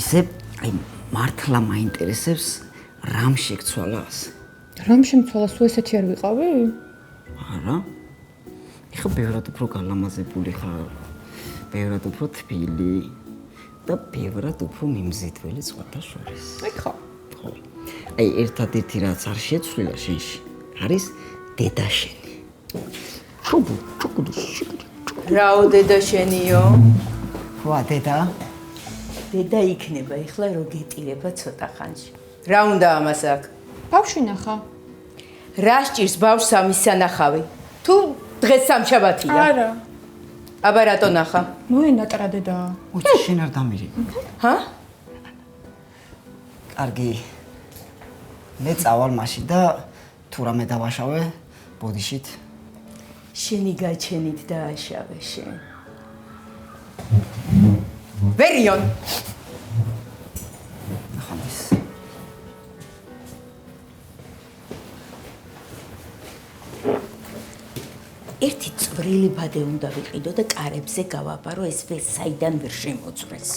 ისე აი მართლა მაინტერესებს რამ შეგცვალას? რამ შემცვალა სულ ესეთი არ ვიყავი? არა. ეხა ბევრად უფრო გალამაზებული ხარ. ბევრად უფრო თბილი და ბევრად უფრო მიმზიდველი სხვათა შორის. აი ხო. ხო. აი ერთადერთი რაც არ შეცვლილა შენში არის დედა შენი. რაო დედა შენიო? ვა დედა? დედა იქნება ეხლა რო გეტირება ცოტა ხანში. რა უნდა ამას აქ? ბავშვი ნახა. რა სჭირს ბავშვს ამის სანახავი? თუ დღეს სამშაბათია? არა. აბა რატო ნახა? მოენატრა დედა. უცი შენ არ დამირი. ჰა? კარგი. მე წავალ მაშინ და თუ რამე დავაშავე ბოდიშით. შენი გაჩენით დააშავე შენ. ვერიონ. ახამის. ერთი წვრილი ბადე უნდა ვიყიდო და კარებზე გავაბარო ეს ვერ საიდან ვერ შემოწვრეს.